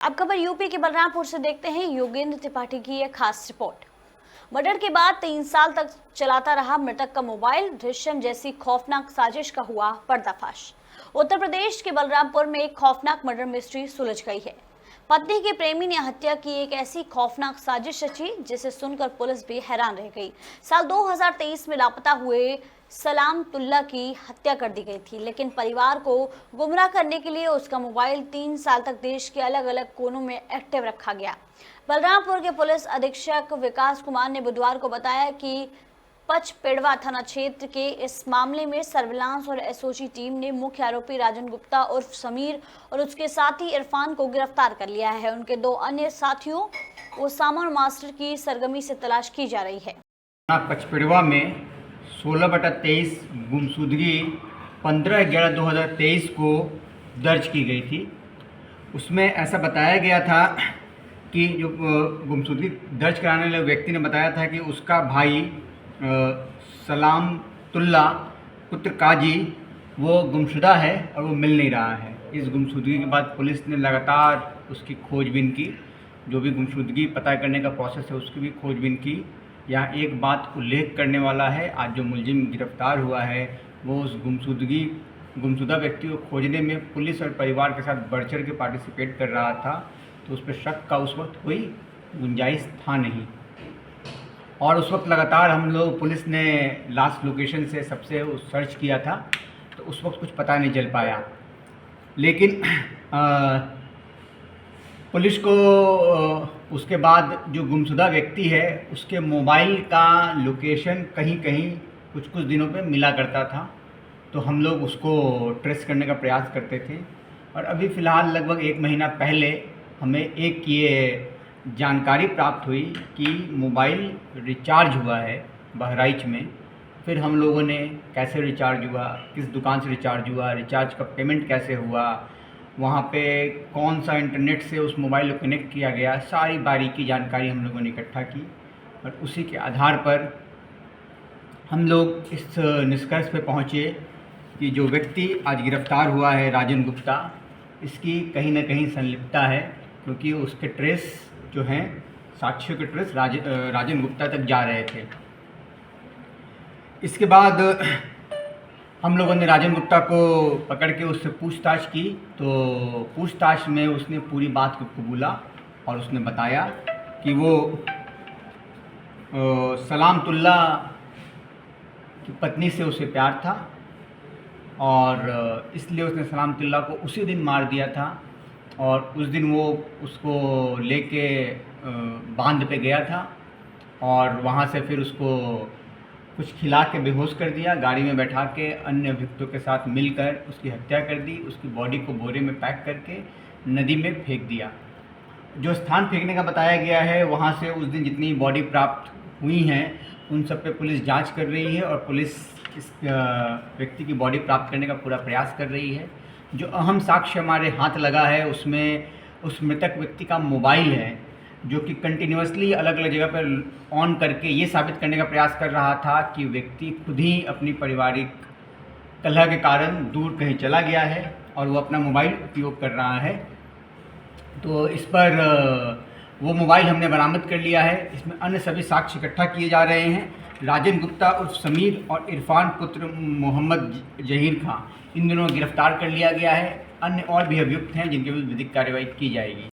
अब खबर यूपी के बलरामपुर से देखते हैं। योगेंद्र त्रिपाठी की एक खास रिपोर्ट। मर्डर के बाद 3 साल तक चलाता रहा मृतक का मोबाइल, दृश्यम जैसी खौफनाक साजिश का हुआ पर्दाफाश। उत्तर प्रदेश के बलरामपुर में एक खौफनाक मर्डर मिस्ट्री सुलझ गई है। पत्नी के प्रेमी ने हत्या की एक ऐसी खौफनाक साजिश रची जिसे सुनकर पुलिस भी हैरान रह गई। साल 2023 में लापता हुए सलामतुल्ला की हत्या कर दी गई थी, लेकिन परिवार को गुमराह करने के लिए उसका मोबाइल 3 साल तक देश के अलग अलग कोनों में एक्टिव रखा गया। बलरामपुर के पुलिस अधीक्षक विकास कुमार ने बुधवार को बताया कि पचपेड़वा थाना क्षेत्र के इस मामले में सर्विलांस और एसओजी टीम ने मुख्य आरोपी राजन गुप्ता उर्फ समीर और उसके साथी इरफान को गिरफ्तार कर लिया है। उनके 2 अन्य साथियों ओसामा और मास्टर की सरगर्मी से तलाश की जा रही है। पचपेड़वा में 16/23 गुमशुदगी 15/11/2023 को दर्ज की गई थी। उसमें ऐसा बताया गया था कि जो गुमशुदगी दर्ज कराने वाले व्यक्ति ने बताया था कि उसका भाई सलामतुल्ला पुत्र काजी वो गुमशुदा है और वो मिल नहीं रहा है। इस गुमशुदगी के बाद पुलिस ने लगातार उसकी खोजबीन की, जो भी गुमशुदगी पता करने का प्रोसेस है उसकी भी खोजबीन की। यहाँ एक बात उल्लेख करने वाला है, आज जो मुलजिम गिरफ्तार हुआ है वो उस गुमशुदा व्यक्ति को खोजने में पुलिस और परिवार के साथ बढ़ चढ़ के पार्टिसिपेट कर रहा था, तो उस पर शक का उस वक्त कोई गुंजाइश था नहीं। और उस वक्त लगातार हम लोग पुलिस ने लास्ट लोकेशन से सबसे सर्च किया था, तो उस वक्त कुछ पता नहीं चल पाया। लेकिन पुलिस को उसके बाद जो गुमशुदा व्यक्ति है उसके मोबाइल का लोकेशन कहीं कहीं कुछ दिनों पे मिला करता था, तो हम लोग उसको ट्रेस करने का प्रयास करते थे। और अभी फ़िलहाल लगभग 1 महीना पहले हमें एक ये जानकारी प्राप्त हुई कि मोबाइल रिचार्ज हुआ है बहराइच में। फिर हम लोगों ने कैसे रिचार्ज हुआ, किस दुकान से रिचार्ज हुआ, रिचार्ज का पेमेंट कैसे हुआ, वहाँ पे कौन सा इंटरनेट से उस मोबाइल को कनेक्ट किया गया, सारी बारीकी जानकारी हम लोगों ने इकट्ठा की। और उसी के आधार पर हम लोग इस निष्कर्ष पे पहुँचे कि जो व्यक्ति आज गिरफ्तार हुआ है राजन गुप्ता, इसकी कहीं ना कहीं संलिप्तता है, क्योंकि उसके ट्रेस जो हैं साक्ष्यों के ट्रेस राजन गुप्ता तक जा रहे थे। इसके बाद हम लोगों ने राजन गुप्ता को पकड़ के उससे पूछताछ की, तो पूछताछ में उसने पूरी बात को कबूला और उसने बताया कि वो सलामतुल्ला की पत्नी से उसे प्यार था और इसलिए उसने सलामतुल्ला को उसी दिन मार दिया था। और उस दिन वो उसको लेके बांध पे गया था और वहाँ से फिर उसको कुछ खिला के बेहोश कर दिया, गाड़ी में बैठा के अन्य अभियुक्तों के साथ मिलकर उसकी हत्या कर दी। उसकी बॉडी को बोरे में पैक करके नदी में फेंक दिया। जो स्थान फेंकने का बताया गया है वहाँ से उस दिन जितनी बॉडी प्राप्त हुई हैं उन सब पे पुलिस जांच कर रही है और पुलिस इस व्यक्ति की बॉडी प्राप्त करने का पूरा प्रयास कर रही है। जो अहम साक्ष्य हमारे हाथ लगा है उसमें उस मृतक व्यक्ति का मोबाइल है, जो कि कंटिन्यूसली अलग अलग जगह पर ऑन करके ये साबित करने का प्रयास कर रहा था कि व्यक्ति खुद ही अपनी पारिवारिक कलह के कारण दूर कहीं चला गया है और वो अपना मोबाइल उपयोग कर रहा है। तो इस पर वो मोबाइल हमने बरामद कर लिया है। इसमें अन्य सभी साक्ष्य इकट्ठा किए जा रहे हैं। राजन गुप्ता उर्फ समीर और इरफान पुत्र मोहम्मद जहीर खां, इन दोनों को गिरफ्तार कर लिया गया है। अन्य और भी अभियुक्त हैं जिनके विरुद्ध विधिक कार्रवाई की जाएगी।